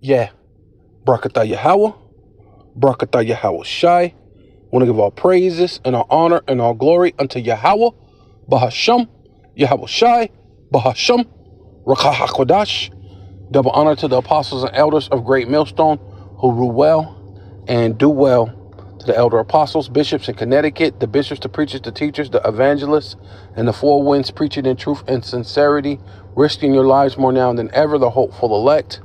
Yeah. Brakatah Yahweh. Brakatah Yahweh Shai. Want to give all praises and all honor and all glory unto Yahweh. Bahasham. Yahweh Shai. Bahasham. Rakah HaKodash. Double honor to the apostles and elders of Great Millstone who rule well and do well. To the elder apostles, bishops in Connecticut, the bishops, the preachers, the teachers, the evangelists, and the four winds preaching in truth and sincerity, risking your lives more now than ever, the hopeful elect,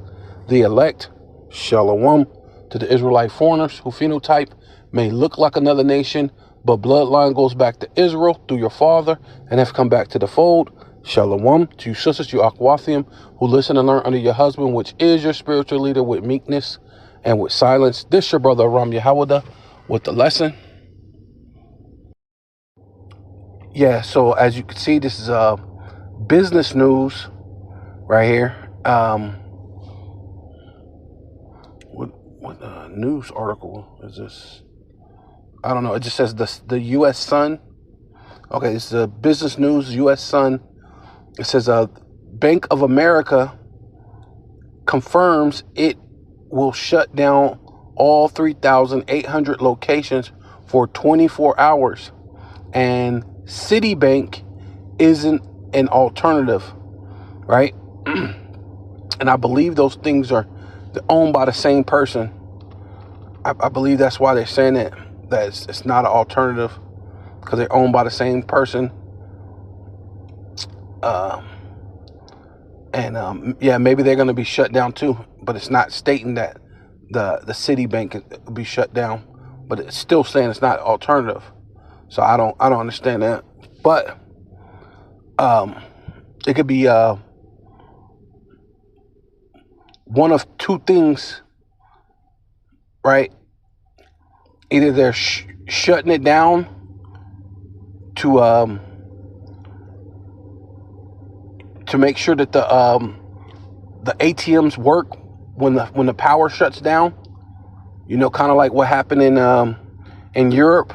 Shalom. To the Israelite foreigners who phenotype may look like another nation, but bloodline goes back to Israel through your father and have come back to the fold. Shalom. To you sisters, you Aquathium, who listen and learn under your husband, which is your spiritual leader, with meekness and with silence. This your brother Ram Yahawada with the lesson. Yeah, so as you can see, this is business news right here. What news article is this? I don't know. It just says the U.S. Sun. Okay, it's the business news, U.S. Sun. It says Bank of America confirms it will shut down all 3,800 locations for 24 hours. And Citibank isn't an alternative, right? And I believe those things are owned by the same person. I believe that's why they're saying that it's not an alternative, because they're owned by the same person. Yeah, maybe they're going to be shut down too, but it's not stating that the Citibank will be shut down, but it's still saying it's not alternative. So I don't understand that. But it could be one of two things, right? Either they're shutting it down to make sure that the ATMs work when the power shuts down. You know, kind of like what happened in Europe,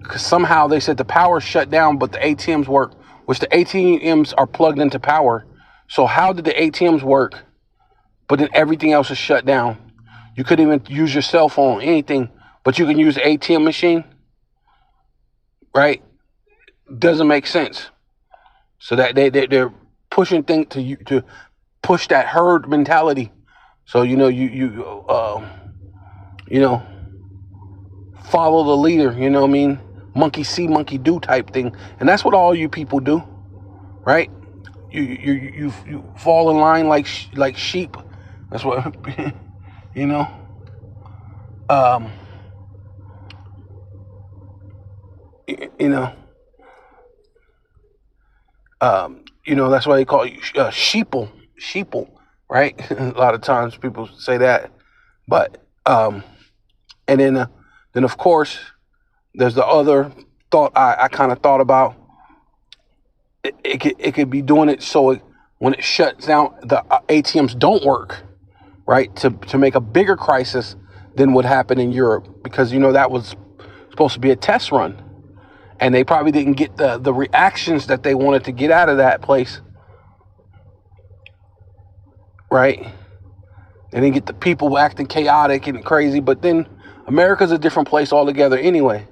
because somehow they said the power shut down, but the ATMs work, which the ATMs are plugged into power. So how did the ATMs work, but then everything else is shut down? You couldn't even use your cell phone, anything, but you can use the ATM machine, right? Doesn't make sense. So that they're pushing things to push that herd mentality. So you follow the leader. You know what I mean? Monkey see, monkey do type thing, and that's what all you people do, right? You fall in line like sheep. That's what you know. That's why they call it sheeple, right? A lot of times people say that, but and then of course there's the other thought I kind of thought about. It could be doing it so when it shuts down, the ATMs don't work, right? To make a bigger crisis than what happened in Europe, because that was supposed to be a test run. And they probably didn't get the reactions that they wanted to get out of that place, right? They didn't get the people acting chaotic and crazy. But then America's a different place altogether anyway,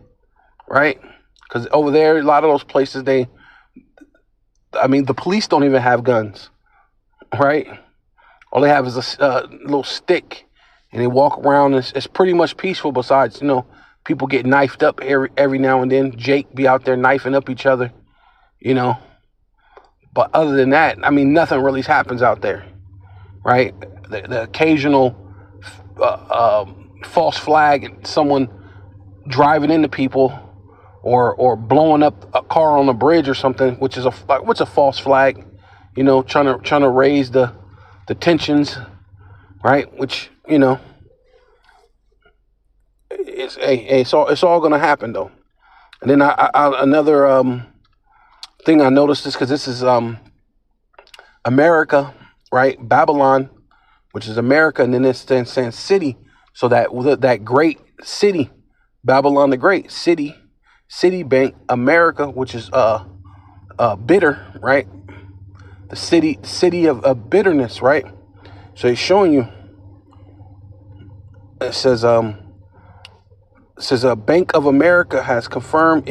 right? Because over there, a lot of those places, the police don't even have guns, right? All they have is a little stick, and they walk around. And it's pretty much peaceful, besides, people get knifed up every now and then. Jake be out there knifing up each other, But other than that, nothing really happens out there, right? The occasional false flag and someone driving into people or blowing up a car on a bridge or something, which is a false flag, trying to raise the tensions, right? Which, it's all gonna happen though. And then another thing I noticed is, because this is America, right? Babylon, which is America, and then it's saying city. So that great city, Babylon the Great, Citibank, America, which is bitter, right? The city of bitterness, right? So he's showing you it says a Bank of America has confirmed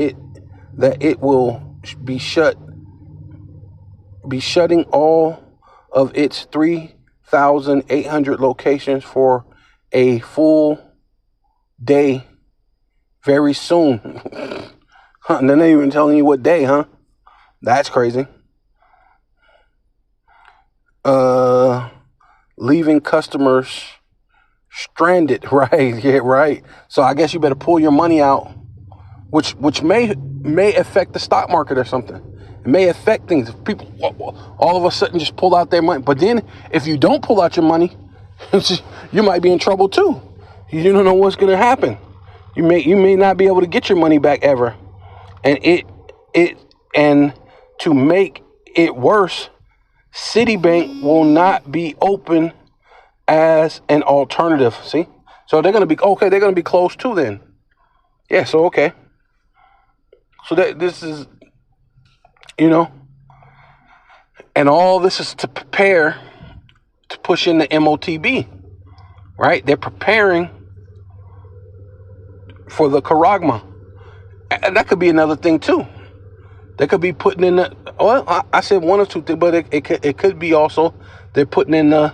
that it will be shutting all of its 3,800 locations for a full day very soon. Huh, and they're not even telling you what day, huh? That's crazy. Leaving customers stranded, right? Yeah, right. So I guess you better pull your money out, which may affect the stock market or something. It may affect things. If people all of a sudden just pull out their money, but then if you don't pull out your money, you might be in trouble too. You don't know what's going to happen. You may not be able to get your money back ever, and and to make it worse, Citibank will not be open as an alternative. See, so they're going to be okay. They're going to be closed too then. Yeah. So okay. So this is, and all this is to prepare to push in the MOTB, right? They're preparing for the Karagma. And that could be another thing too. They could be putting in I said one or two things, but it could be also they're putting in the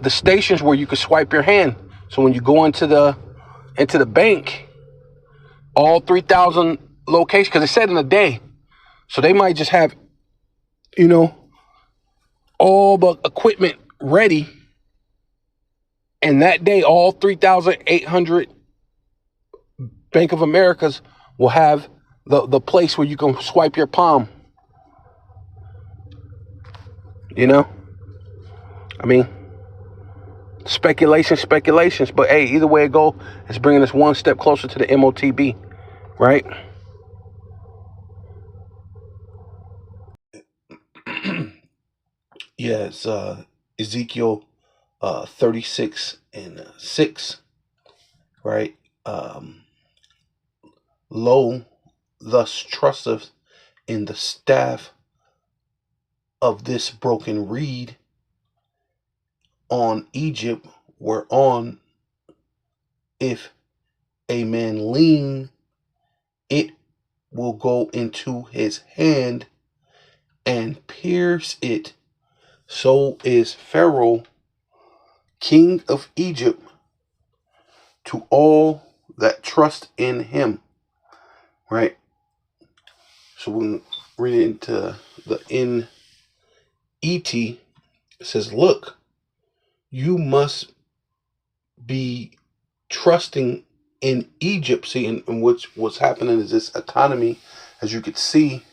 stations where you can swipe your hand. So when you go into the bank, all 3,000 locations, because it said in a day, so they might just have all the equipment ready, and that day all 3,800 Bank of Americas will have the place where you can swipe your palm. I mean, speculations, but hey, either way it go, it's bringing us one step closer to the MOTB, right? Yeah, it's Ezekiel 36:6, right? Lo, thus trusteth in the staff of this broken reed on Egypt, whereon if a man lean, it will go into his hand and pierce it. So is Pharaoh, king of Egypt, to all that trust in him. Right? So when we read it into the NET, it says, look, you must be trusting in Egypt. See, and what's happening is this economy, as you could see,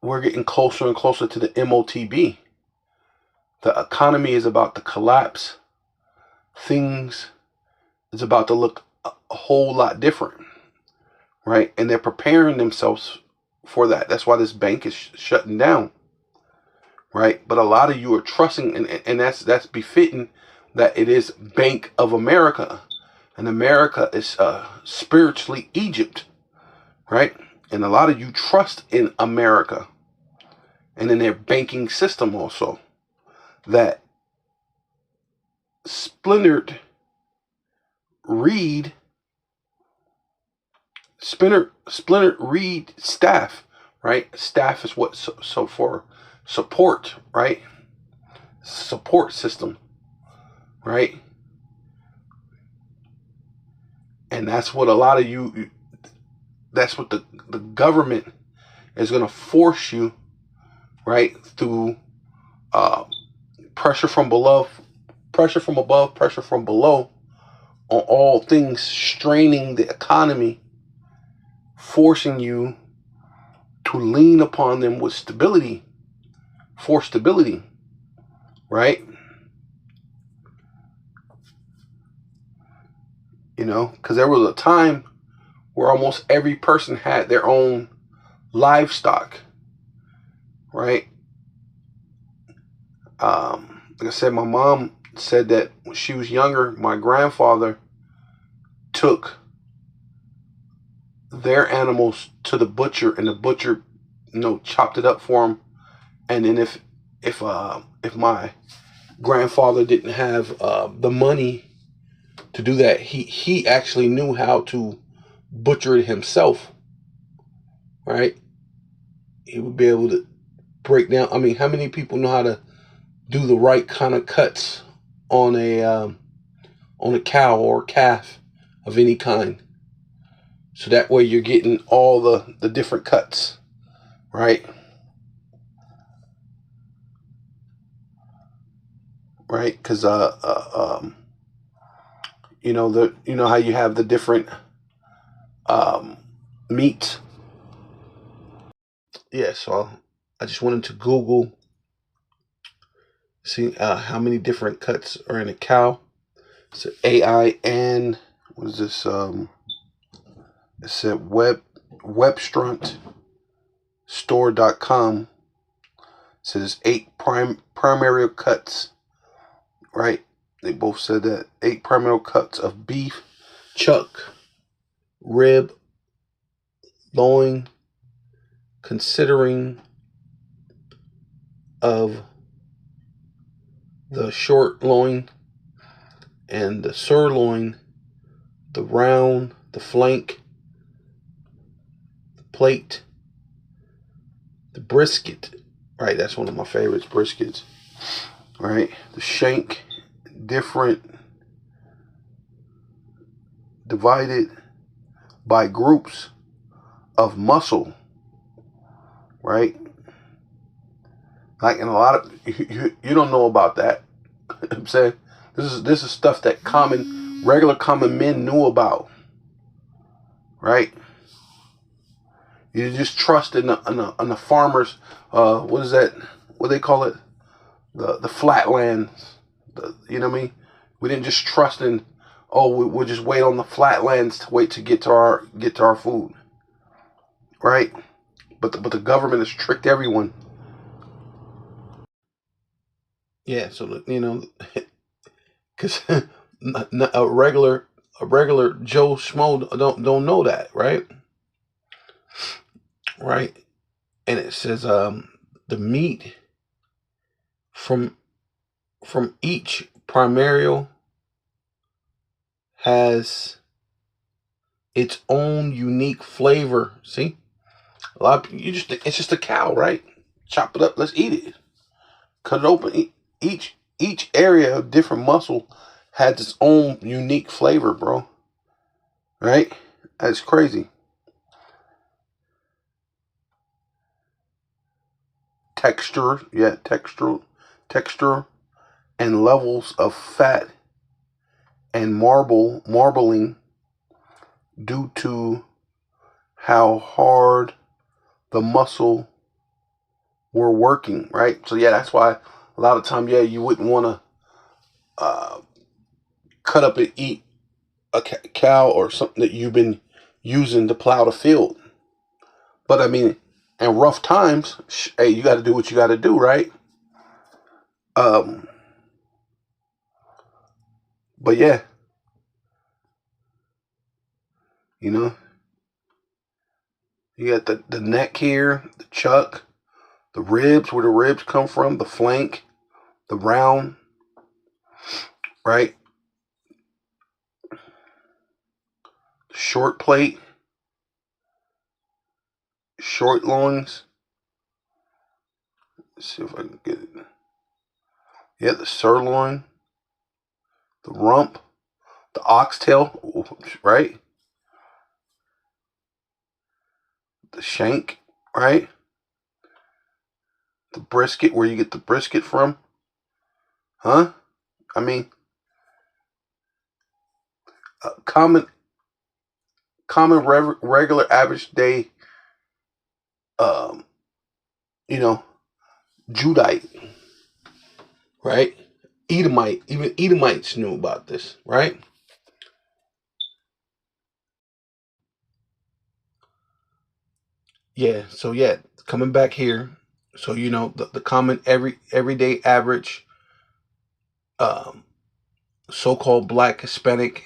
we're getting closer and closer to the MOTB. The economy is about to collapse. Things is about to look a whole lot different, right? And they're preparing themselves for that. That's why this bank is shutting down, right? But a lot of you are trusting, and that's befitting that it is Bank of America, and America is spiritually Egypt, right? And a lot of you trust in America and in their banking system also. That splintered reed staff, right? Staff is what so for support, right? Support system, right? And that's what a lot of you, that's what the government is going to force you, right? Through pressure from above, pressure from below, on all things, straining the economy, forcing you to lean upon them with stability, for stability, right? Because there was a time where almost every person had their own livestock, right? Like I said, my mom said that when she was younger, my grandfather took their animals to the butcher, and the butcher, chopped it up for them. And then if my grandfather didn't have the money to do that. He actually knew how to butcher it himself, right? He would be able to break down. I mean, how many people know how to do the right kind of cuts on a cow or calf of any kind? So that way you're getting all the different cuts, right? Right? Because you know how you have the different um, meats. Yeah. So I just wanted to Google, see how many different cuts are in a cow. So AI and what is this? It said webstruntstore.com says 8 primary cuts. Right? They both said that 8 primary cuts of beef, chuck, rib, loin, considering of the short loin and the sirloin, the round, the flank, the plate, the brisket. Right, that's one of my favorites, briskets. Right, the shank, different, divided by groups of muscle. Right, like in a lot of you don't know about that. I'm saying this is stuff that regular common men knew about, right? You just trust in the farmers. What is that? What they call it? The flatlands. You know what I mean? We didn't just trust in. Oh, we'll just wait on the flatlands to wait to get to our food, right? But the government has tricked everyone. Yeah, so because a regular Joe Schmo don't know that, right? Right, and it says the meat from each primarial has its own unique flavor. See, a lot of it's just a cow, right? Chop it up, let's eat it. Cut it open. Each area of different muscle has its own unique flavor, bro. Right? That's crazy. Texture, yeah, texture, and levels of fat and marbling due to how hard the muscle were working, right? So yeah, that's why a lot of time, yeah, you wouldn't want to cut up and eat a cow or something that you've been using to plow the field. But I mean, in rough times, hey, you got to do what you got to do, right? Um, but yeah, you know, you got the neck here, the chuck, the ribs, where the ribs come from, the flank, the round, right? Short plate, short loins. Let's see if I can get it. Yeah, the sirloin, the rump, the oxtail, right? The shank, right? The brisket, where you get the brisket from, huh? I mean, common, regular, average day, um, you know, Judite, right? Edomite, even Edomites knew about this, right? Yeah. So yeah, coming back here, so the common everyday average, um, so-called Black, Hispanic,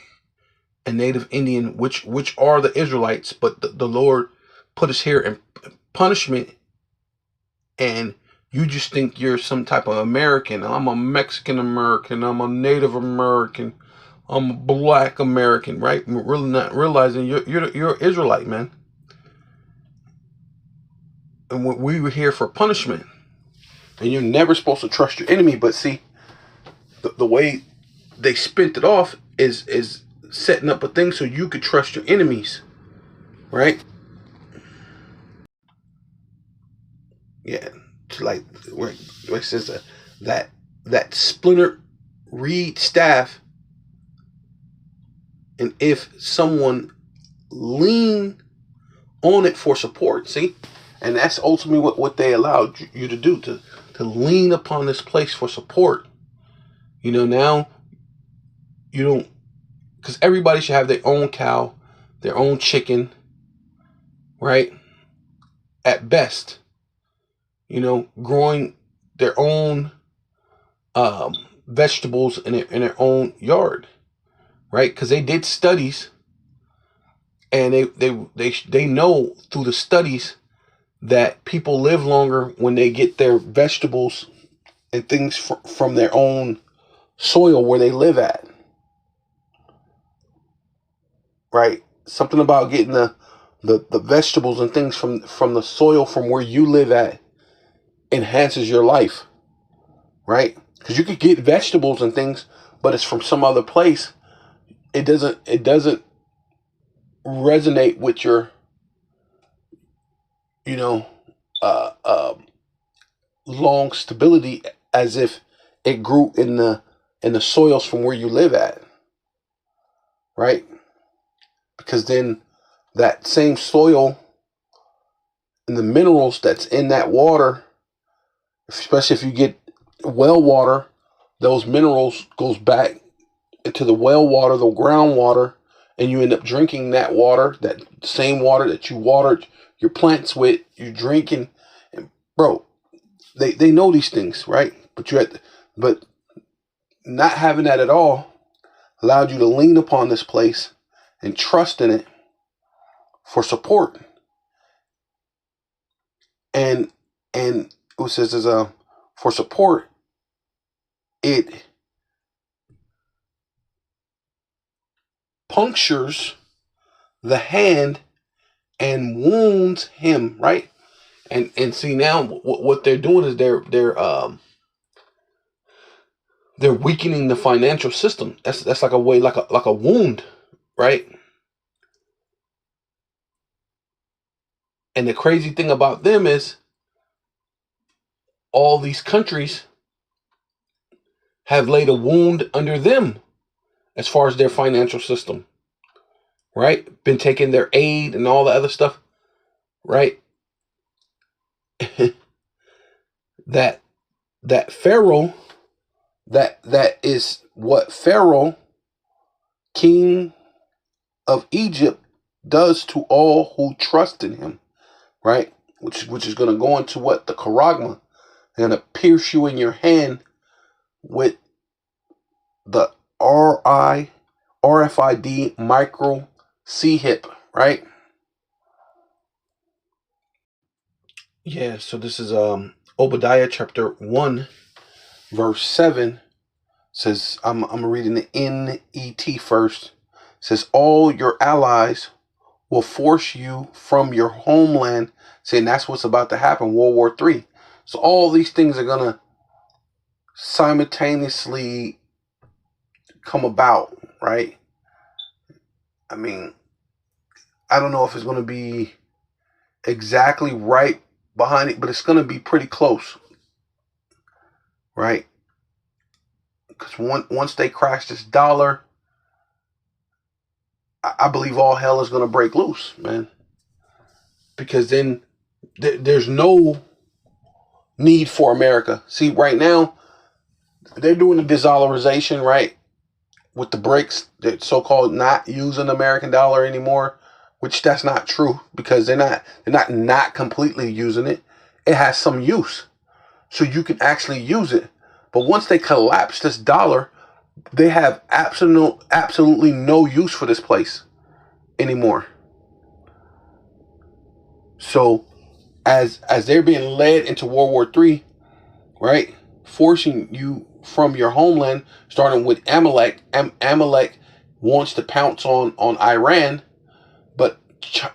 and Native Indian, which are the Israelites, but the Lord put us here in punishment and you just think you're some type of American. I'm a Mexican American. I'm a Native American. I'm a Black American, right? Really not realizing you're an Israelite, man. And we were here for punishment. And you're never supposed to trust your enemy. But see, the way they spent it off is setting up a thing so you could trust your enemies, right? Yeah, like where it says that splintered reed staff, and if someone lean on it for support, see, and that's ultimately what they allowed you to do, to lean upon this place for support. Now you don't, because everybody should have their own cow, their own chicken, right? At best, growing their own vegetables in their own yard, right? Because they did studies, and they know through the studies that people live longer when they get their vegetables and things from their own soil where they live at, right? Something about getting the vegetables and things from the soil from where you live at enhances your life, right? Because you could get vegetables and things, but it's from some other place. It doesn't resonate with your, you know, uh, uh, long stability as if it grew in the soils from where you live at, right? Because then that same soil and the minerals that's in that water, especially if you get well water, those minerals goes back into the well water, the groundwater, and you end up drinking that water, that same water that you watered your plants with, you drinking. And bro, they know these things, right? But not having that at all allowed you to lean upon this place and trust in it for support. And it says is for support, it punctures the hand and wounds him, right? And see, now what they're doing is they're weakening the financial system. That's like a way, like a wound, right? And the crazy thing about them is all these countries have laid a wound under them as far as their financial system, right? Been taking their aid and all the other stuff, right? that that Pharaoh, that is what Pharaoh, king of Egypt, does to all who trust in him, right? Which is going to go into what the charagma, they're going to pierce you in your hand with the RFID micro C hip, right? Yeah, so this is Obadiah chapter 1 verse 7 says, I'm reading the NET first. It says, all your allies will force you from your homeland, saying that's what's about to happen, World War III. So all these things are gonna simultaneously come about, right? I mean, I don't know if it's gonna be exactly right behind it, but it's gonna be pretty close, right? Because once they crash this dollar, I believe all hell is gonna break loose, man. Because then there's no need for America. See, right now they're doing the de-dollarization, right? With the BRICS, they're so-called not using the American dollar anymore, which that's not true, because they're not completely using it. It has some use, so you can actually use it. But once they collapse this dollar, they have absolutely no use for this place anymore. So as they're being led into World War III, right? Forcing you from your homeland, starting with Amalek. Amalek wants to pounce on Iran, but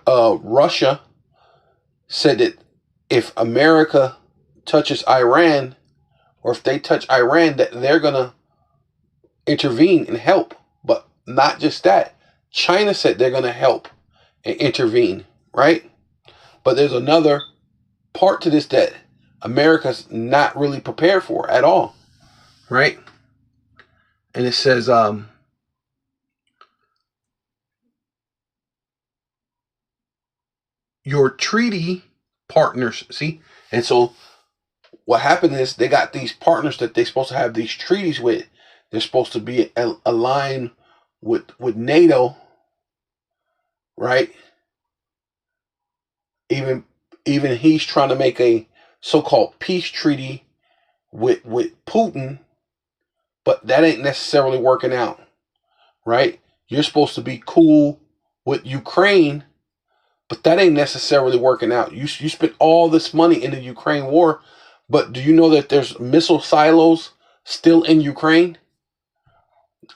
Russia said that if America touches Iran, or if they touch Iran, that they're gonna intervene and help. But not just that, China said they're gonna help and intervene, right? But there's another part to this that America's not really prepared for at all, right? And it says, your treaty partners, see? And so what happened is they got these partners that they're supposed to have these treaties with. They're supposed to be aligned with NATO, right? Even he's trying to make a so-called peace treaty with Putin, but that ain't necessarily working out, right? You're supposed to be cool with Ukraine, but that ain't necessarily working out. You spent all this money in the Ukraine war, but do you know that there's missile silos still in Ukraine?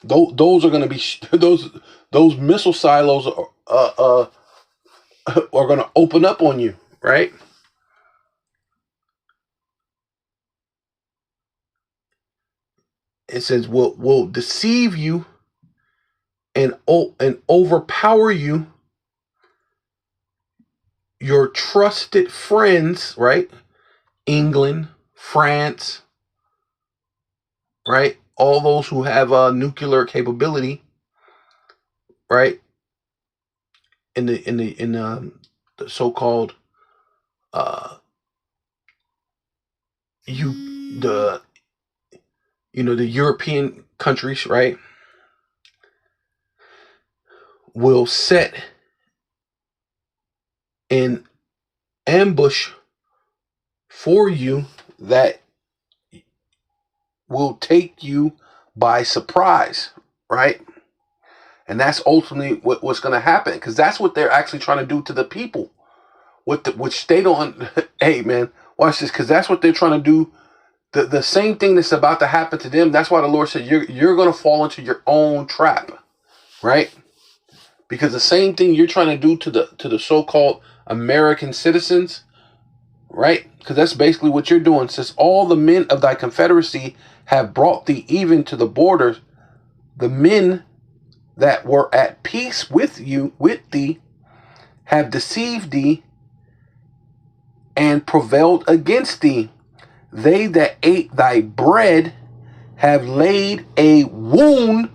Those are going to be those missile silos are going to open up on you, right? It says will deceive you and overpower you, your trusted friends, right? England, France, right? All those who have nuclear capability, right? In the so-called uh you the the European countries, right, will set an ambush for you that will take you by surprise, right? And that's ultimately what's going to happen, because that's what they're actually trying to do to the people, which they don't. Hey, man, watch this, because that's what they're trying to do. The same thing that's about to happen to them. That's why the Lord said you're going to fall into your own trap, right? Because the same thing you're trying to do to the so-called American citizens, right? Because that's basically what you're doing. Says all the men of thy confederacy have brought thee even to the borders, the men that were at peace with thee, have deceived thee and prevailed against thee. They that ate thy bread have laid a wound.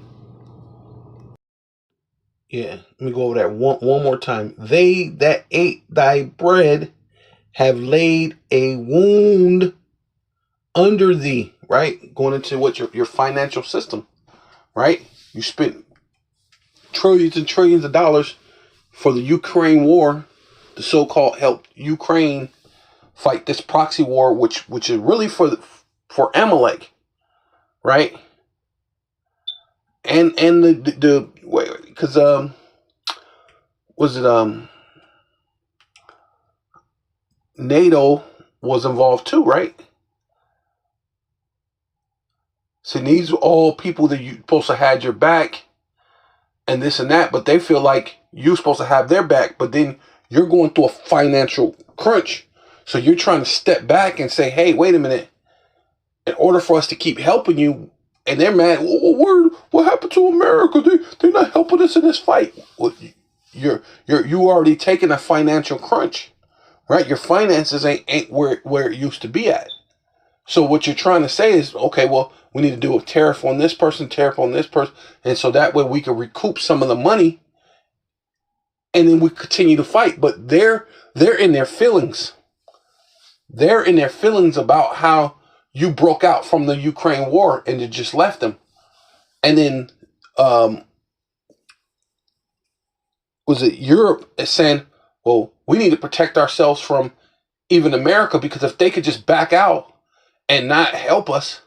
Yeah, let me go over that one more time. They that ate thy bread have laid a wound under thee, right? Going into what your financial system, right? You spent trillions and trillions of dollars for the Ukraine war, the so-called help Ukraine fight this proxy war, which is really for Amalek, right? And the because was it NATO was involved too, right? See, these are all people that you supposed to have your back and this and that, but they feel like you're supposed to have their back, but then you're going through a financial crunch. So you're trying to step back and say, hey, wait a minute. In order for us to keep helping you, and they're mad, what happened to America? They're not helping us in this fight. Well, you already taking a financial crunch, right? Your finances ain't where it used to be at. So what you're trying to say is, okay, well, we need to do a tariff on this person, and so that way we can recoup some of the money, and then we continue to fight. But they're in their feelings. They're in their feelings about how you broke out from the Ukraine war and you just left them. And then was it Europe is saying, well, we need to protect ourselves from even America, because if they could just back out and not help us,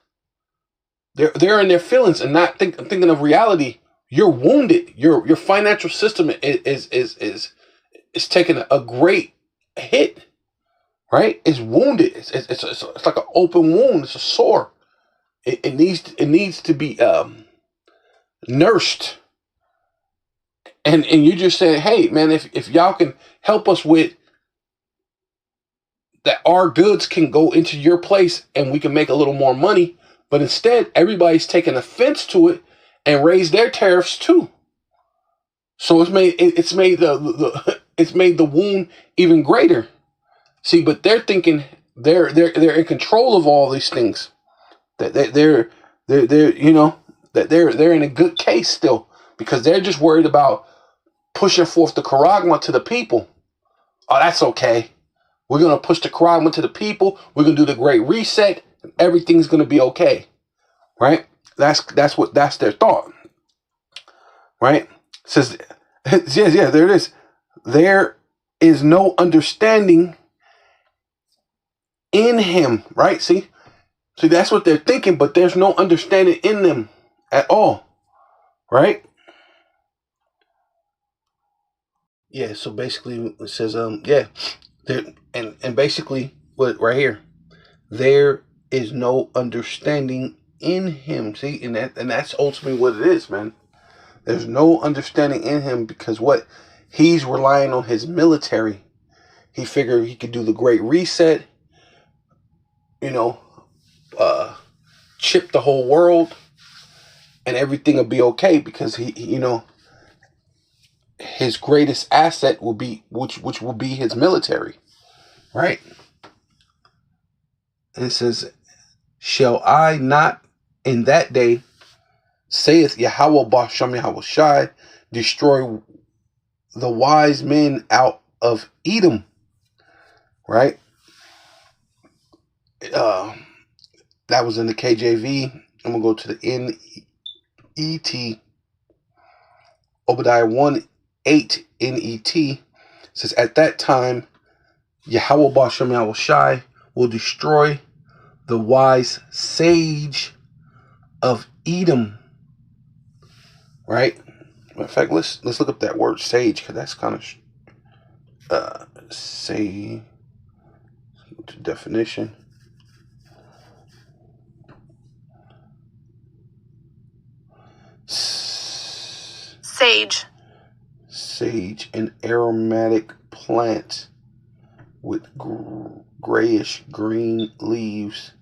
they're in their feelings and not thinking of reality. You're wounded. Your financial system is taking a great hit, right? It's wounded. It's like an open wound. It's a sore. It needs to be nursed. And you just said, hey man, if y'all can help us with that, our goods can go into your place and we can make a little more money. But instead, everybody's taking offense to it and raised their tariffs too. So it's made it's made the wound even greater. See, but they're thinking they're in control of all these things. That they're you know, that they're in a good case still, because they're just worried about pushing forth the charagma to the people. Oh, that's okay. We're gonna push the charagma to the people. We're gonna do the great reset. And everything's gonna be okay, right? That's their thought, right? It says, yeah, there it is. There is no understanding in him, right? See, that's what they're thinking, but there's no understanding in them at all, right? Yeah. So basically, it says, yeah, there, and basically, what right here, there is no understanding in him. See, and that's ultimately what it is, man. There's no understanding in him, because what he's relying on his military. He figured he could do the great reset, you know, chip the whole world, and everything will be okay, because he you know, his greatest asset will be which will be his military, right? And it says, shall I not in that day, saith Yahweh Bashem Yahweh Shai, destroy the wise men out of Edom, right? That was in the KJV. I'm gonna go to the NET. Obadiah 1:8 NET. It says, at that time, Yahweh Bashem Yahweh Shai will destroy the wise sage of Edom. Right? In fact, let's look up that word sage, because that's kind of say to definition. Sage. Sage, an aromatic plant with grayish green leaves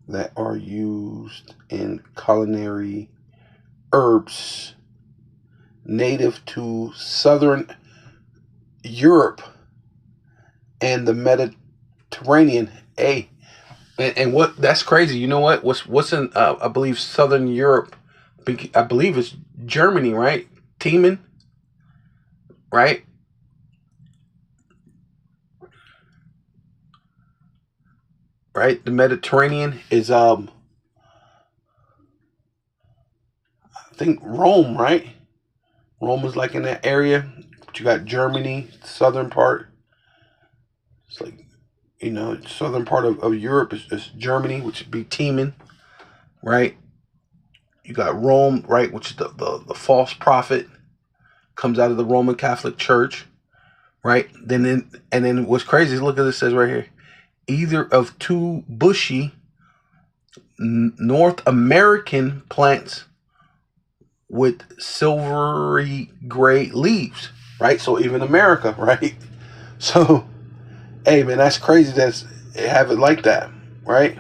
that are used in culinary herbs, native to southern Europe and the Mediterranean. Hey, and what, that's crazy. You know what? What's in I believe southern Europe? I believe it's Germany, right? Teeman, right? Right. The Mediterranean is I think Rome, right? Rome is like in that area. But you got Germany, southern part. It's like, you know, southern part of Europe is Germany, which would be Teeman, right? You got Rome, right, which is the false prophet, comes out of the Roman Catholic Church, right? Then what's crazy is, look at this, says right here, either of two bushy North American plants with silvery gray leaves, right? So even America, right? So, hey man, that's crazy that it have it like that, right?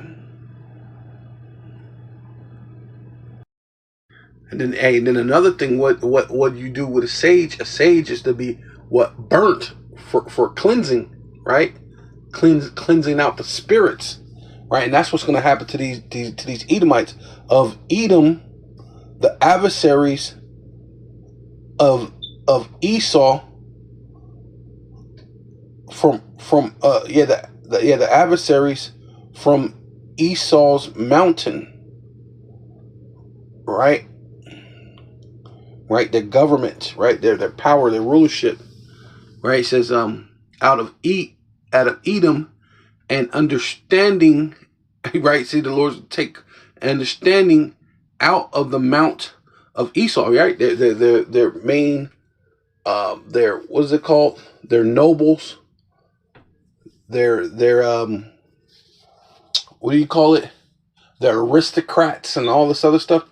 And then another thing, what you do with a sage? A sage is to be what, burnt for cleansing, right? Cleansing out the spirits, right? And that's what's going to happen to these Edomites of Edom, the adversaries of Esau, from the adversaries from Esau's mountain, right? Right, their government, right, their power, their rulership, right? It says out of Edom, and understanding, right? See, the Lord take understanding out of the mount of Esau, right? Their main their, what is it called? Their nobles, they're what do you call it? They're aristocrats and all this other stuff,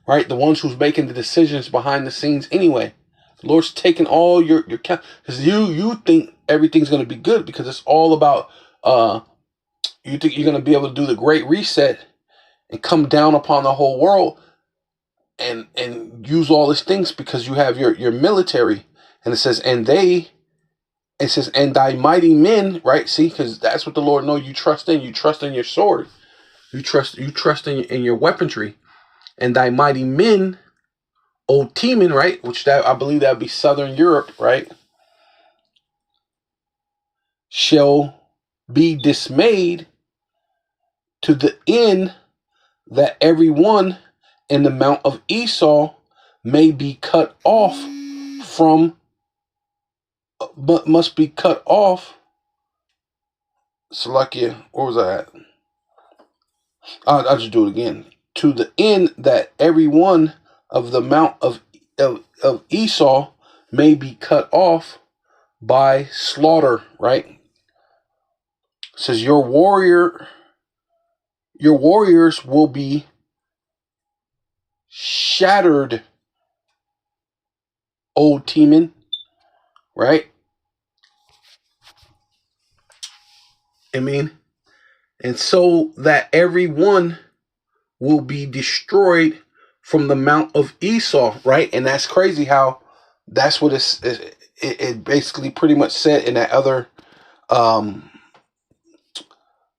right? The ones who's making the decisions behind the scenes anyway. The Lord's taking all your because you think everything's gonna be good because it's all about you think you're gonna be able to do the great reset and come down upon the whole world and use all these things because you have your military. And it says and thy mighty men, right? See, because that's what the Lord knows you trust in. You trust in your sword. You trust in your weaponry. And thy mighty men, O Teman, right? Which that I believe that would be Southern Europe, right? Shall be dismayed to the end that every one in the mount of Esau may be cut off from, but must be cut off. Salakia, where was I at? I'll just do it again. To the end that every one of the mount of Esau may be cut off by slaughter, right? It says your warriors will be shattered, O Teman, right? I mean, and so that every one will be destroyed from the mount of Esau, right? And that's crazy how that's what it basically pretty much said in that other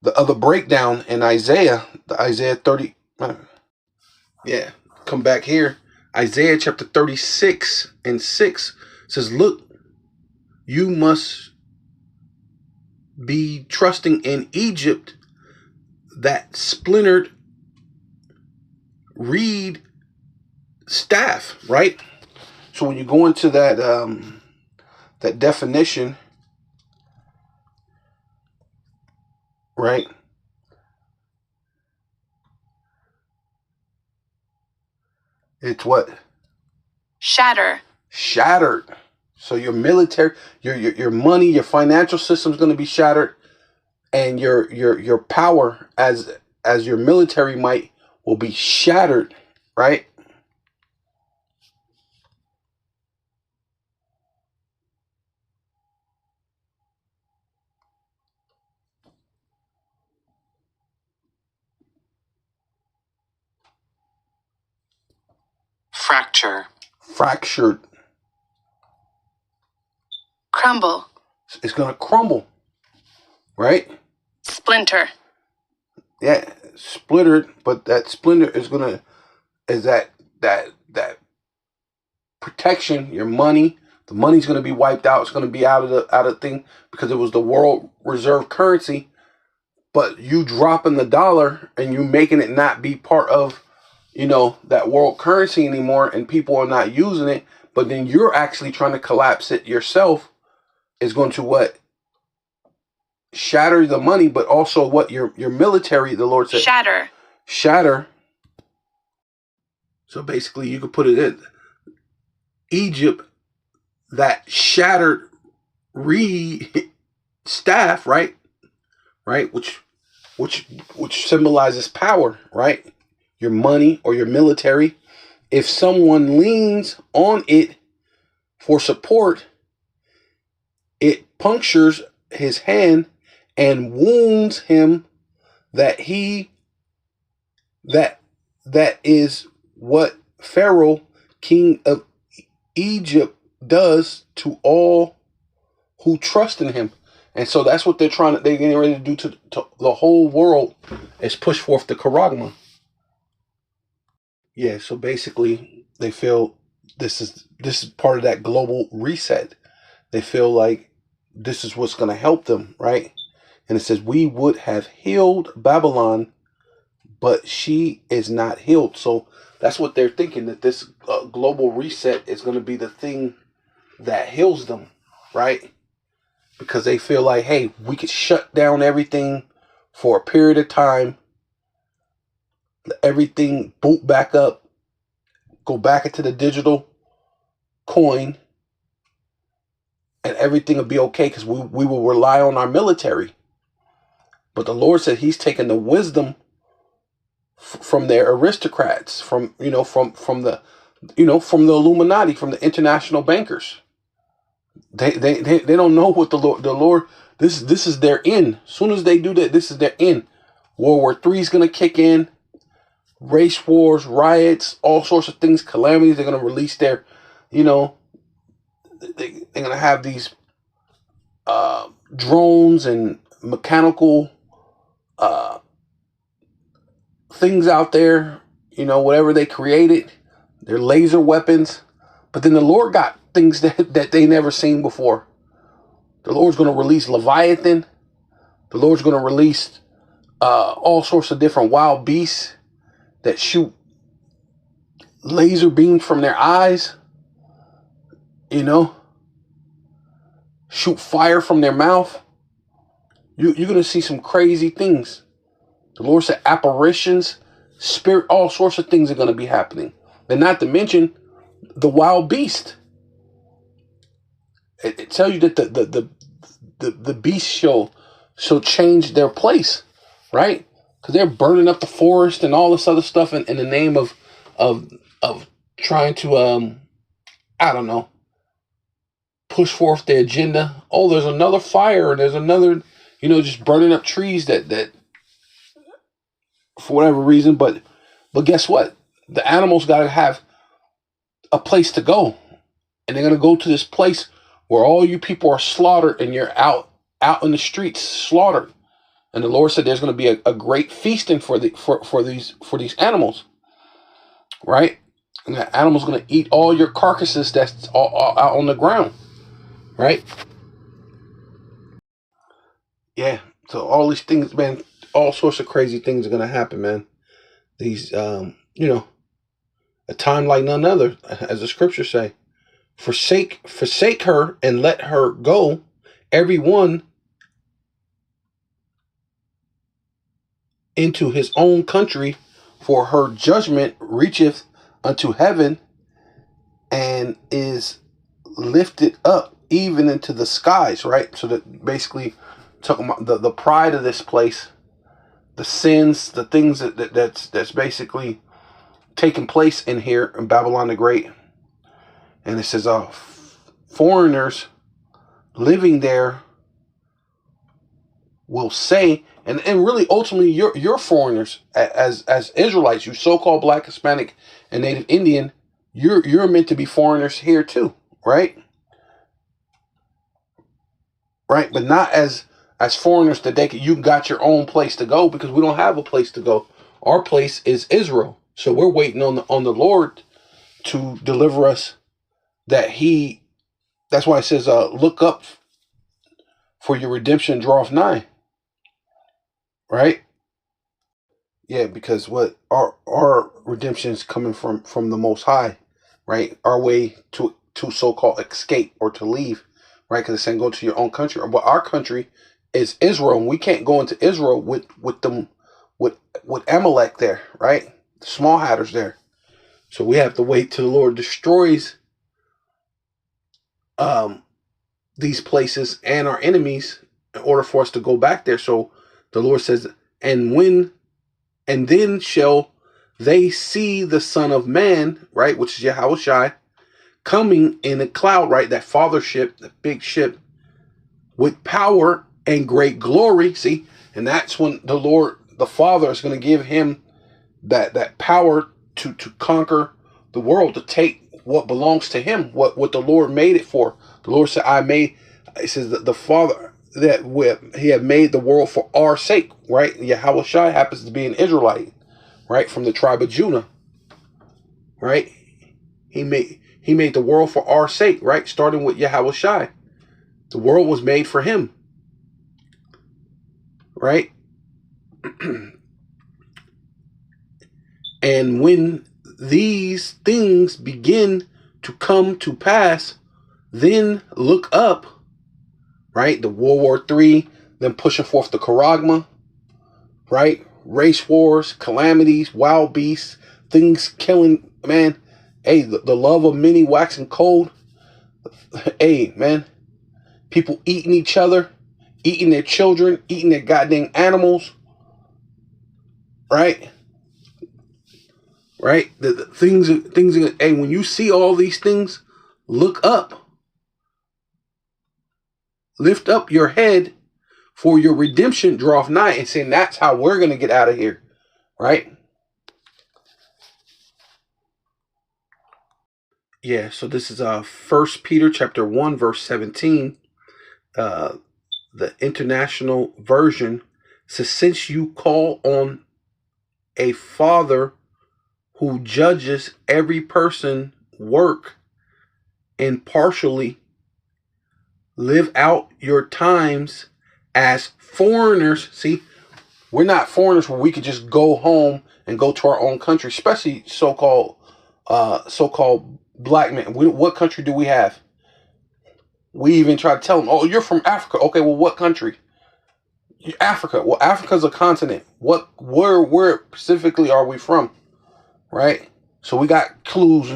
the other breakdown in Isaiah, the Isaiah 30. Yeah, come back here. Isaiah chapter 36 and 6 says, look, you must be trusting in Egypt, that splintered reed staff, right? So when you go into that definition, right? It's what? Shatter. Shattered. So your military, your money, your financial system is going to be shattered, and your power as your military might will be shattered, right? Fracture. Fractured. Crumble. It's going to crumble, right? Splinter. Yeah, splintered, but that splinter is that protection, your money. The money's going to be wiped out. It's going to be out of thing because it was the world reserve currency. But you dropping the dollar and you making it not be part of, that world currency anymore, and people are not using it. But then you're actually trying to collapse it yourself. Is going to what? Shatter the money, but also what your military. The Lord said, shatter. So basically, you could put it in Egypt, that shattered reed staff, right? Right, which symbolizes power, right? Your money or your military. If someone leans on it for support, it punctures his hand and wounds him. That is what Pharaoh, king of Egypt, does to all who trust in him. And so that's what they're getting ready to do to the whole world, is push forth the charagma. Yeah, so basically they feel this is part of that global reset. They feel like this is what's going to help them, right? And it says, we would have healed Babylon, but she is not healed. So that's what they're thinking, that this global reset is going to be the thing that heals them, right? Because they feel like, hey, we could shut down everything for a period of time, everything boot back up, go back into the digital coin, and everything will be okay because we will rely on our military. But the Lord said He's taken the wisdom from their aristocrats, from from the Illuminati, from the international bankers. They don't know what the Lord this is their end. As soon as they do that, this is their end. World War III is gonna kick in. Race wars, riots, all sorts of things, calamities. They're gonna release their, they're gonna have these drones and mechanical things out there. Whatever they created, their laser weapons. But then the Lord got things that they never seen before. The Lord's gonna release Leviathan. The Lord's gonna release all sorts of different wild beasts that shoot laser beams from their eyes, shoot fire from their mouth. You're going to see some crazy things. The Lord said apparitions, spirit, all sorts of things are going to be happening. And not to mention the wild beast. It tells you that the beast shall change their place, right? Because they're burning up the forest and all this other stuff in the name of trying to I don't know, push forth their agenda. Oh, there's another fire, and there's another, just burning up trees that for whatever reason. But guess what? The animals got to have a place to go, and they're gonna go to this place where all you people are slaughtered, and you're out in the streets slaughtered. And the Lord said there's going to be a great feasting for these animals, right? And the animal's going to eat all your carcasses that's all out on the ground, right? Yeah. So all these things, man, all sorts of crazy things are going to happen, man. These, a time like none other, as the scriptures say. Forsake her and let her go, everyone into his own country, for her judgment reacheth unto heaven and is lifted up even into the skies, right? So that basically talking about the pride of this place, the sins, the things that's basically taking place in here in Babylon the Great. And it says foreigners living there will say, and really ultimately you're foreigners as Israelites, you so-called Black, Hispanic, and Native Indian, you're meant to be foreigners here too, right? Right, but not as foreigners that you got your own place to go, because we don't have a place to go. Our place is Israel, so we're waiting on the Lord to deliver us. That's why it says, look up, for your redemption draweth nigh. Right? Yeah, because what our redemption is coming from the Most High, right? Our way to so-called escape or to leave, right? Because it's saying go to your own country. But our country is Israel, and we can't go into Israel with Amalek there, right? The small hatters there. So we have to wait till the Lord destroys these places and our enemies in order for us to go back there. So the Lord says, and then shall they see the Son of Man, right, which is Yahushua, coming in a cloud, right, that father ship, the big ship, with power and great glory. See, and that's when the Lord, the Father, is going to give him that power to conquer the world, to take what belongs to him, what the Lord made it for. The Lord said, it says that the Father, he had made the world for our sake, right? Yahushua happens to be an Israelite, right, from the tribe of Judah, right? He made the world for our sake, right? Starting with Yahushua. The world was made for him, right? And when these things begin to come to pass, then look up, right? The World War III, then pushing forth the Charagma, right? Race wars, calamities, wild beasts, things killing, man. Hey, the love of many waxing cold. Hey, man, people eating each other, eating their children, eating their goddamn animals, right? Right? The things, hey, when you see all these things, look up. Lift up your head, for your redemption draweth nigh, and saying that's how we're going to get out of here, right? Yeah, so this is 1 Peter chapter 1, verse 17. The International Version says, since you call on a Father who judges every person work impartially, live out your times as foreigners. See, we're not foreigners where we could just go home and go to our own country, especially so-called black men. What country do we have? We even try to tell them, oh, you're from Africa. Okay, well, what country? Africa. Well, Africa's a continent. Where specifically are we from? Right? So we got clues,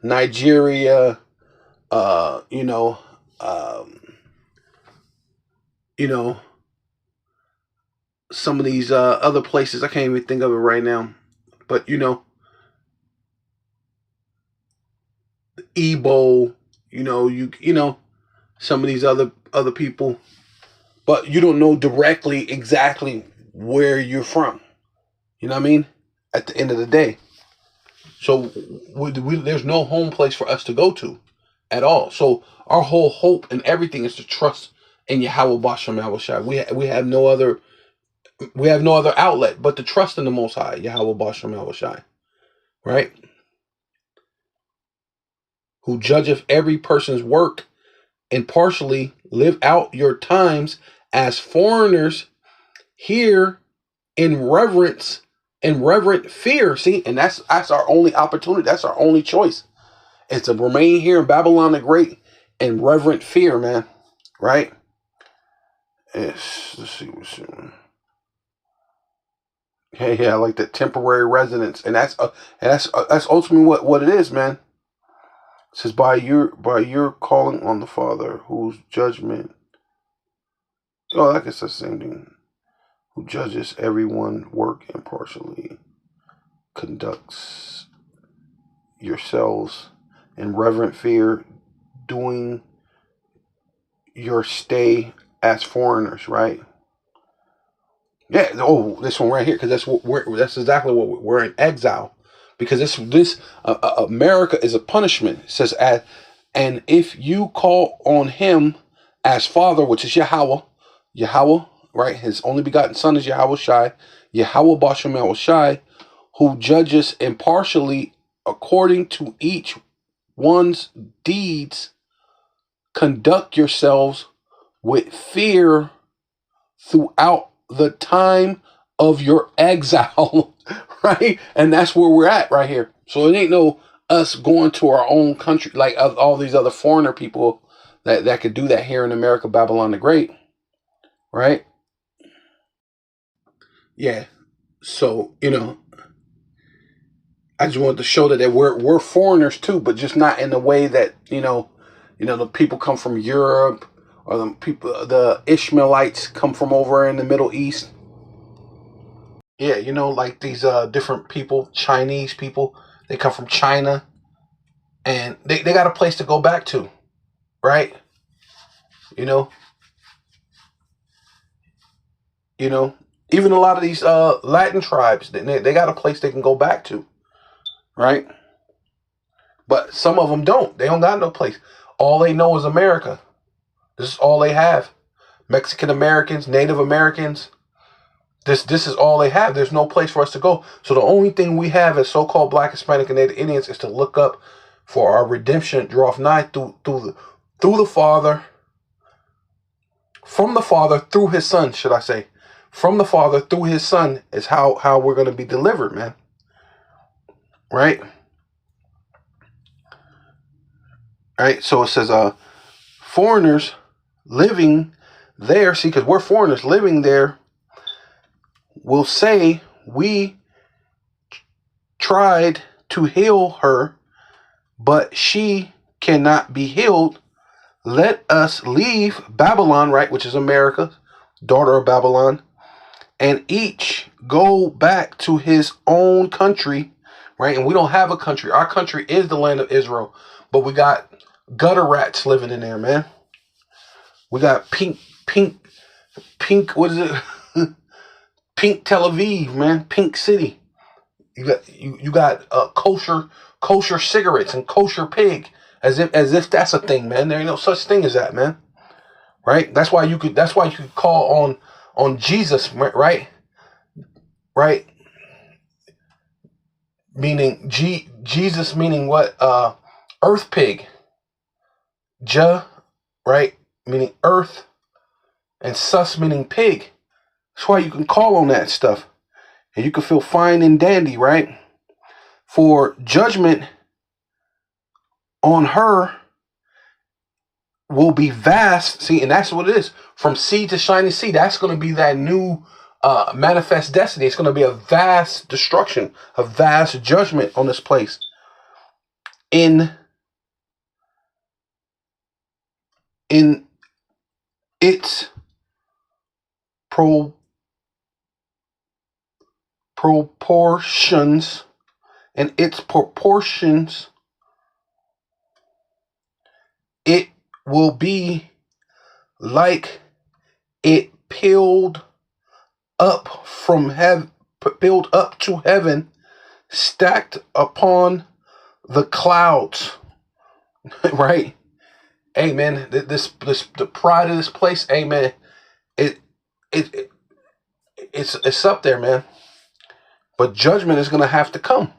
Nigeria, you know, some of these other places. I can't even think of it right now. But, Igbo, some of these other people. But you don't know directly exactly where you're from. You know what I mean? At the end of the day. So there's no home place for us to go to at all. So our whole hope and everything is to trust in Yahweh Bashem Yahushai. We have no other outlet but to trust in the Most High, Yahweh Bashem Yahushai, right? Who judgeth every person's work impartially, live out your times as foreigners here in reverent fear. See, and that's our only opportunity. That's our only choice. It's to remain here in Babylon the Great in reverent fear, man. Right? Let's see what's yeah, I like that temporary residence, and that's ultimately what it is, man. It says by your calling on the Father, whose judgment. Oh, I guess that's the same thing. Who judges everyone work impartially, conducts yourselves in reverent fear, doing your stay as foreigners, right? Yeah. Oh, this one right here, because that's exactly what we're in exile, because this America is a punishment. It says, and if you call on Him as Father, which is Yahweh, right? His only begotten Son is Yahweh Shai, Yahweh Bashem Yahweh Shai, who judges impartially according to each one's deeds. Conduct yourselves with fear throughout the time of your exile, right? And that's where we're at right here. So it ain't no us going to our own country like all these other foreigner people that could do that here in America, Babylon the Great, right? Yeah. So I just wanted to show that we're foreigners too, but just not in the way that the people come from Europe, or the Ishmaelites come from over in the Middle East. Yeah, like these different people, Chinese people, they come from China, and they got a place to go back to, right? You know, even a lot of these Latin tribes, they got a place they can go back to, right? But some of them don't. They don't got no place. All they know is America. This is all they have. Mexican Americans, Native Americans. This is all they have. There's no place for us to go. So the only thing we have as so-called Black, Hispanic, and Native Indians is to look up for our redemption, draweth nigh through the Father, from the Father through His Son, should I say? From the Father through His Son is how we're going to be delivered, man. Right? Right. So it says, foreigners living there. See, because we're foreigners living there, will say, we tried to heal her, but she cannot be healed. let us leave Babylon, right, which is America, daughter of Babylon, and each go back to his own country, right? And we don't have a country. Our country is the land of Israel, but we got gutter rats living in there, man. We got pink, what is it? Pink Tel Aviv, man. Pink City. You got kosher cigarettes and kosher pig, as if that's a thing, man. There ain't no such thing as that, man. Right? That's why you could call on Jesus, right? Right? Meaning Jesus meaning what? Earth pig. Right? Meaning earth, and sus meaning pig. That's why you can call on that stuff. And you can feel fine and dandy, right? For judgment on her will be vast. See, and that's what it is. From sea to shining sea. That's going to be that new manifest destiny. It's going to be a vast destruction, a vast judgment on this place. In its proportions, it will be like it peeled up from heaven, peeled up to heaven, stacked upon the clouds. Right? Amen. The pride of this place, amen. It's up there, man. But judgment is gonna have to come.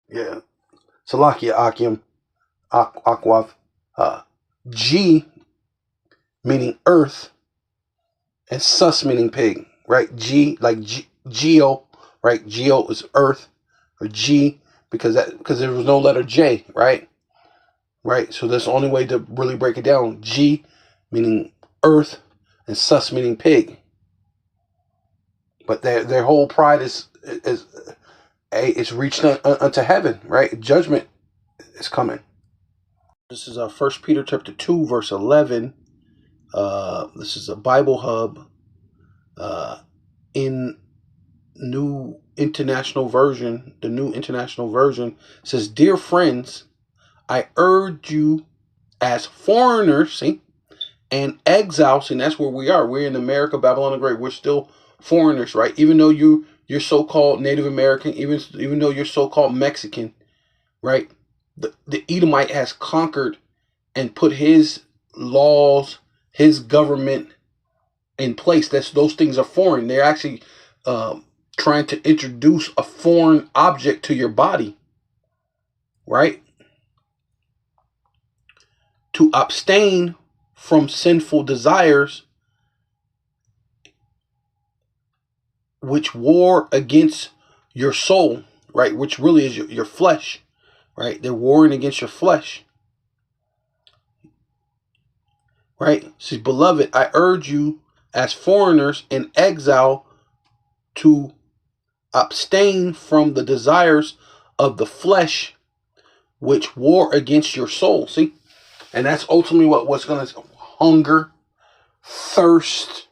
Yeah. Salakia Akim Akwav. G meaning earth, and sus meaning pig. Right? G like geo, right? Geo is earth, or G because there was no letter J, right? Right? So that's the only way to really break it down. G meaning earth, and sus meaning pig. But their whole pride is it's reached unto heaven, right? Judgment is coming. This is 1 Peter chapter 2, verse 11. This is a Bible Hub in New International Version. The New International Version says, "Dear friends, I urge you as foreigners, see, and exiles," and that's where we are. We're in America, Babylon the Great. We're still foreigners, right? Even though you're so-called Native American, even though you're so-called Mexican, right? The Edomite has conquered and put his laws, his government in place. Those things are foreign. They're actually trying to introduce a foreign object to your body, right? To abstain from sinful desires which war against your soul, right? Which really is your flesh, right? They're warring against your flesh, right? Says, "Beloved, I urge you as foreigners in exile to abstain from the desires of the flesh which war against your soul." See? And that's ultimately what's going to hunger, thirst.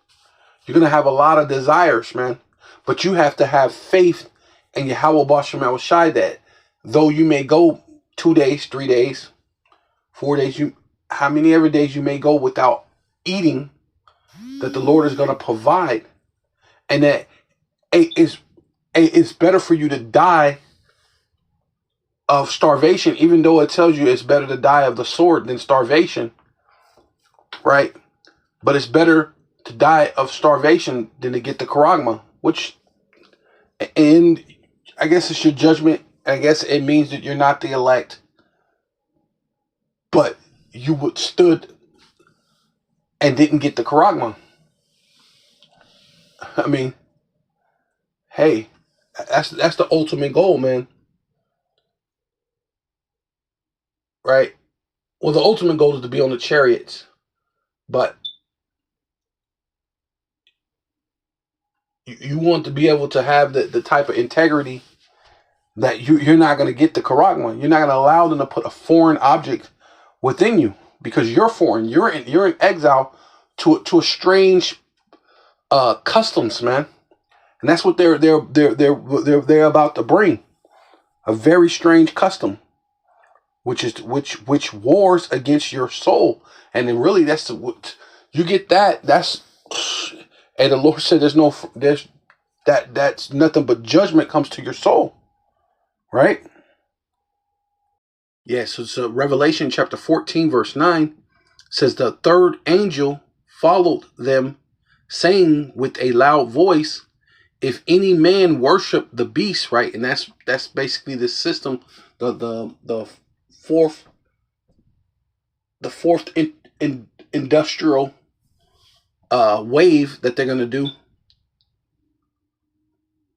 You're going to have a lot of desires, man. But you have to have faith in Yahweh Bashem Shai, that though you may go 2 days, 3 days, 4 days, how many ever days you may go without eating, that the Lord is going to provide. And that it's better for you to die of starvation, even though it tells you it's better to die of the sword than starvation, right? But it's better to die of starvation than to get the charagma, and I guess it's your judgment. I guess it means that you're not the elect, but you withstood and didn't get the charagma. I mean, hey, that's the ultimate goal, man. Right? Well, the ultimate goal is to be on the chariots, but you want to be able to have the type of integrity that you're not going to get the charagma. You're not going to allow them to put a foreign object within you, because you're foreign. You're in exile to a strange customs, man. And that's what they're about to bring. A very strange custom, which wars against your soul. And then really that's what you get. That's and the Lord said that's nothing but judgment comes to your soul. Right? Yeah, so Revelation chapter 14, verse 9 says, the third angel followed them, saying with a loud voice, if any man worship the beast, right? And that's basically the system, the fourth industrial wave that they're gonna do,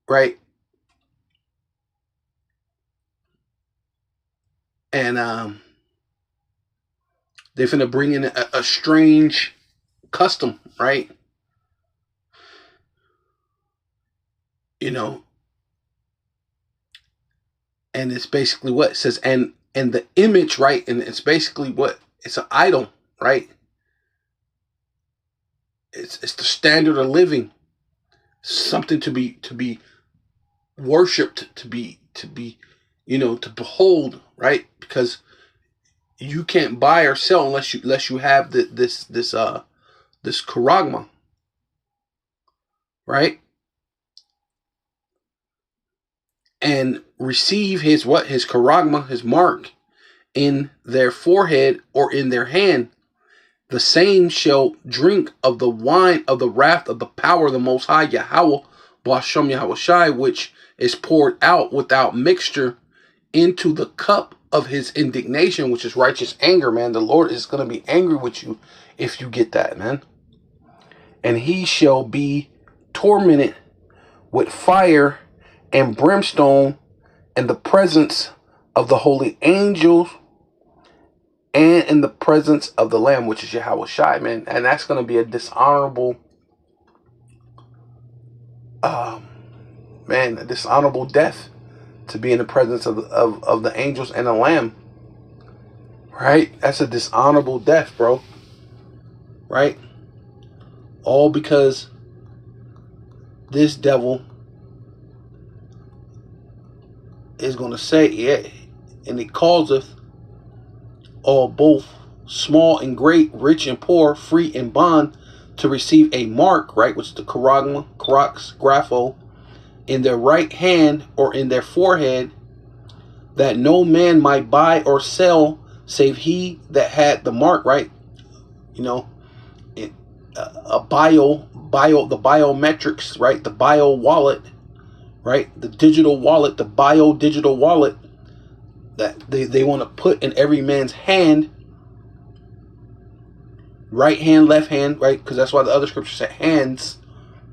right? And they're gonna bring in a strange custom, right? You know, and it's basically what it says, and the image, right? And it's basically what it's an idol, right? It's the standard of living, something to be worshipped, to be to behold, right? Because you can't buy or sell unless you have this charagma, right? And receive his charagma, his mark, in their forehead or in their hand. The same shall drink of the wine of the wrath of the power of the Most High Yahweh, Ba'ashem Yahweh Shai, which is poured out without mixture into the cup of his indignation, which is righteous anger, man. The Lord is going to be angry with you if you get that, man. And he shall be tormented with fire and brimstone in the presence of the holy angels and in the presence of the Lamb, which is Yahweh Shai, man. And that's going to be a dishonorable, a dishonorable death, to be in the presence of the angels and the Lamb. Right? That's a dishonorable death, bro. Right? All because this devil is going to say, yeah, and it causeth all, both small and great, rich and poor, free and bond, to receive a mark, right, which is the charagma, grapho, in their right hand or in their forehead, that no man might buy or sell save he that had the mark, right? You know, the biometrics, right? The bio wallet, right? The digital wallet, the digital wallet that they want to put in every man's hand, right hand, left hand, right? Because that's why the other scriptures say hands,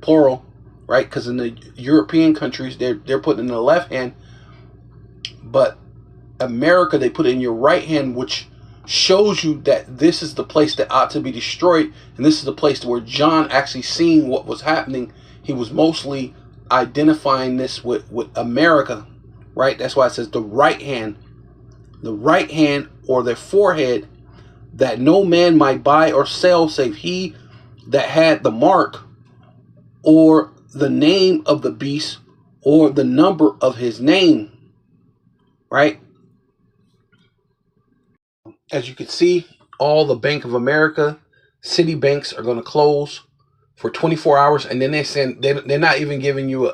plural, right? Because in the European countries, they're putting in the left hand, but America, they put it in your right hand, which shows you that this is the place that ought to be destroyed, and this is the place where John actually seeing what was happening. He was mostly identifying this with America, right? That's why it says the right hand or their forehead, that no man might buy or sell save he that had the mark or the name of the beast or the number of his name, right? As you can see, all the Bank of America, Citibanks are going to close for 24 hours, and then they're not even giving you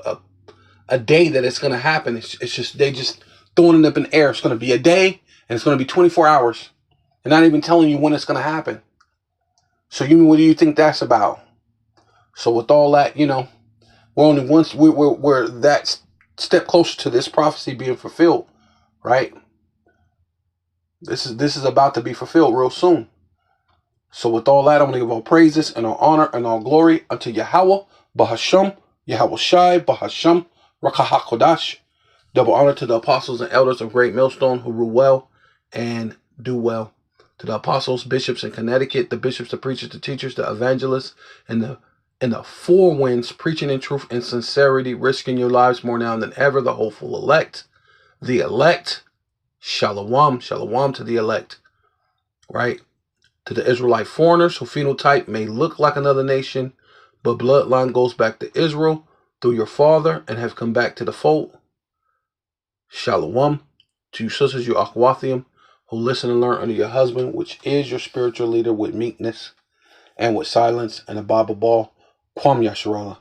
a day that it's going to happen. It's just they just throwing it up in the air. It's going to be a day, and it's going to be 24 hours. They're not even telling you when it's going to happen. So what do you think that's about? So with all that, we're only we're that step closer to this prophecy being fulfilled, right? This is about to be fulfilled real soon. So with all that, I'm going to give all praises and all honor and all glory unto Yahweh, Bahashem, Yahweh Shai, Bahashem, Rakah HaKodash. Double honor to the apostles and elders of Great Millstone who rule well and do well. To the apostles, bishops in Connecticut, the bishops, the preachers, the teachers, the evangelists, and the four winds, preaching in truth and sincerity, risking your lives more now than ever, the hopeful elect. the elect, shalom, shalom to the elect, right? To the Israelite foreigners who phenotype may look like another nation, but bloodline goes back to Israel through your father and have come back to the fold. Shalom to you sisters, you akhwathium, who listen and learn under your husband, which is your spiritual leader, with meekness and with silence and a Bible ball. Kwam Yasharallah.